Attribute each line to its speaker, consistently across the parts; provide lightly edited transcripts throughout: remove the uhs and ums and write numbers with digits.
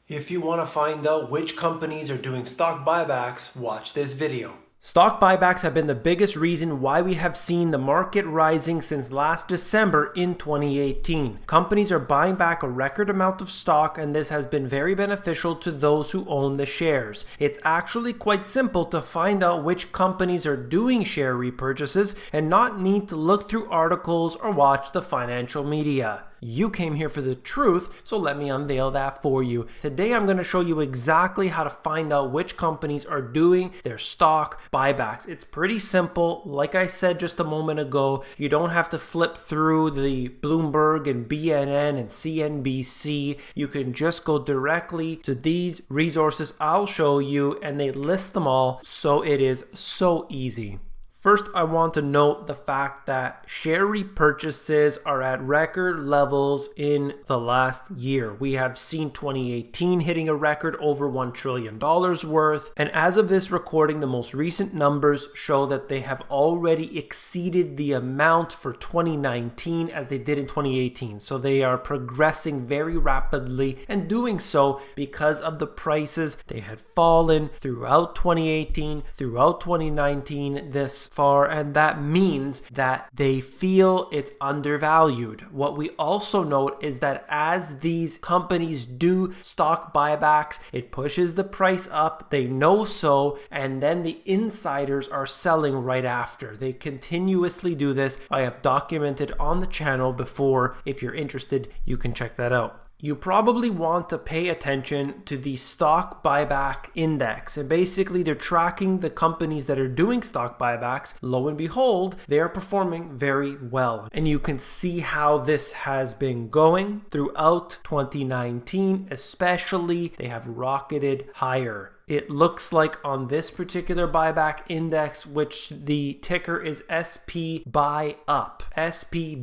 Speaker 1: If you want to find out which companies are doing stock buybacks, watch this video.
Speaker 2: Stock buybacks have been the biggest reason why we have seen the market rising since last December in 2018. Companies are buying back a record amount of stock, and this has been very beneficial to those who own the shares. It's actually quite simple to find out which companies are doing share repurchases and not need to look through articles or watch the financial media. You came here for the truth, so let me unveil that for you. Today I'm going to show you exactly how to find out which companies are doing their stock buybacks. It's pretty simple. Like I said just a moment ago, you don't have to flip through the Bloomberg and BNN and CNBC. You can just go directly to these resources I'll show you, and they list them all, so it is so easy. First, I want to note the fact that share repurchases are at record levels in the last year. We have seen 2018 hitting a record over $1 trillion worth. And as of this recording, the most recent numbers show that they have already exceeded the amount for 2019 as they did in 2018. So they are progressing very rapidly, and doing so because of the prices. They had fallen throughout 2018, throughout 2019, this far, and that means that they feel it's undervalued. What we also note is that as these companies do stock buybacks, it pushes the price up. They know so, and then the insiders are selling right after. They continuously do this. I have documented on the channel before. If you're interested, you can check that out. You probably want to pay attention to the stock buyback index, and basically they're tracking the companies that are doing stock buybacks. Lo and behold, they are performing very well, and you can see how this has been going throughout 2019. Especially, they have rocketed higher. It looks like on this particular buyback index, which the ticker is SP Buyup, SPBUYUP.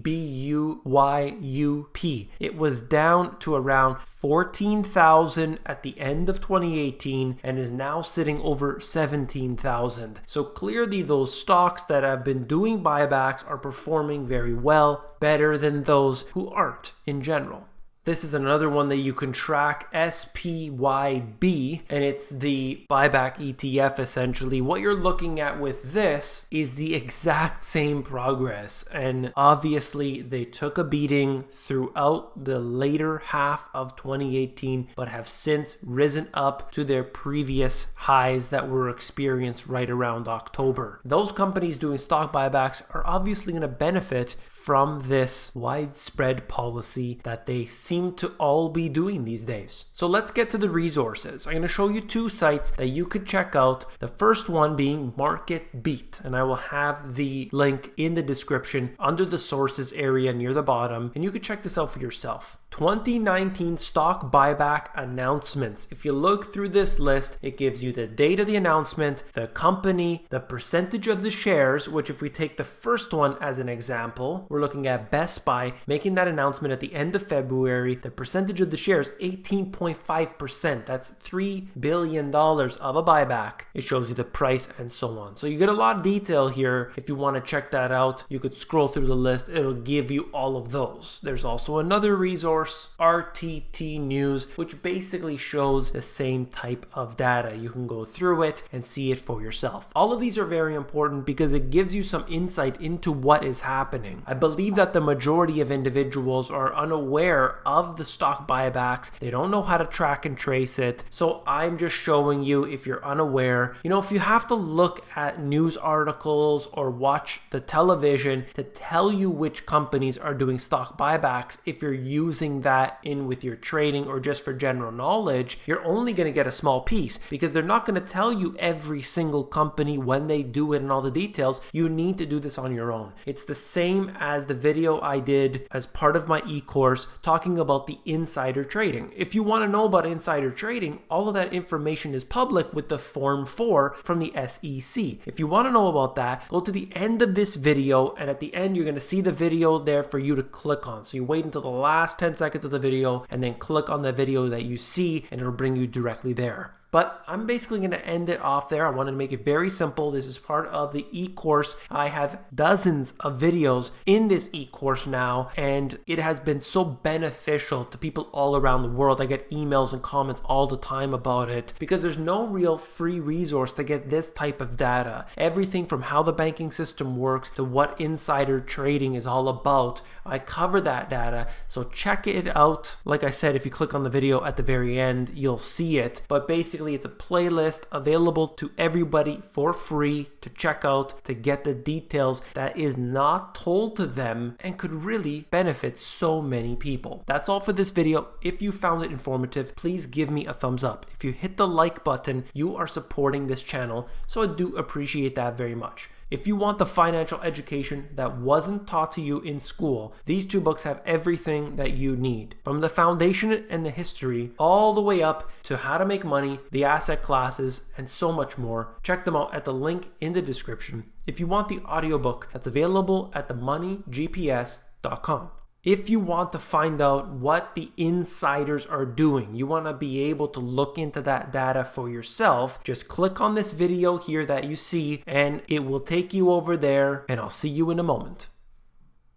Speaker 2: It was down to around 14,000 at the end of 2018 and is now sitting over 17,000. So clearly those stocks that have been doing buybacks are performing very well, better than those who aren't in general. This is another one that you can track, SPYB, and it's the buyback ETF essentially. What you're looking at with this is the exact same progress, and obviously they took a beating throughout the later half of 2018, but have since risen up to their previous highs that were experienced right around October. Those companies doing stock buybacks are obviously going to benefit from this widespread policy that they seem to all be doing these days. So let's get to the resources. I'm going to show you two sites that you could check out. The first one being Market Beat, and I will have the link in the description under the sources area near the bottom, and you could check this out for yourself. 2019 stock buyback announcements. If you look through this list, it gives you the date of the announcement, the company, the percentage of the shares, which if we take the first one as an example, we're looking at Best Buy making that announcement at the end of February. The percentage of the shares, 18.5%. That's $3 billion of a buyback. It shows you the price and so on. So you get a lot of detail here. If you want to check that out, you could scroll through the list. It'll give you all of those. There's also another resource, RTT News, which basically shows the same type of data. You can go through it and see it for yourself. All of these are very important because it gives you some insight into what is happening. I believe that the majority of individuals are unaware of the stock buybacks. They don't know how to track and trace it. So I'm just showing you, if you're unaware, if you have to look at news articles or watch the television to tell you which companies are doing stock buybacks, if you're using that in with your trading or just for general knowledge, you're only going to get a small piece because they're not going to tell you every single company when they do it and all the details. You need to do this on your own. It's the same as the video I did as part of my e-course talking about the insider trading. If you want to know about insider trading, all of that information is public with the Form 4 from the SEC. If you want to know about that, go to the end of this video, and at the end you're going to see the video there for you to click on. So you wait until the last 10 seconds of the video and then click on the video that you see, and it'll bring you directly there. But I'm basically going to end it off there. I wanted to make it very simple. This is part of the e-course. I have dozens of videos in this e-course now, and it has been so beneficial to people all around the world. I get emails and comments all the time about it because there's no real free resource to get this type of data. Everything from how the banking system works to what insider trading is all about, I cover that data. So check it out. Like I said, if you click on the video at the very end, you'll see it. But basically, it's a playlist available to everybody for free to check out to get the details that is not told to them and could really benefit so many people. That's all for this video. If you found it informative, please give me a thumbs up. If you hit the like button, you are supporting this channel, so I do appreciate that very much. If you want the financial education that wasn't taught to you in school, these two books have everything that you need. From the foundation and the history, all the way up to how to make money, the asset classes, and so much more. Check them out at the link in the description. If you want the audiobook, that's available at themoneygps.com. If you want to find out what the insiders are doing, you want to be able to look into that data for yourself, just click on this video here that you see and it will take you over there, and I'll see you in a moment.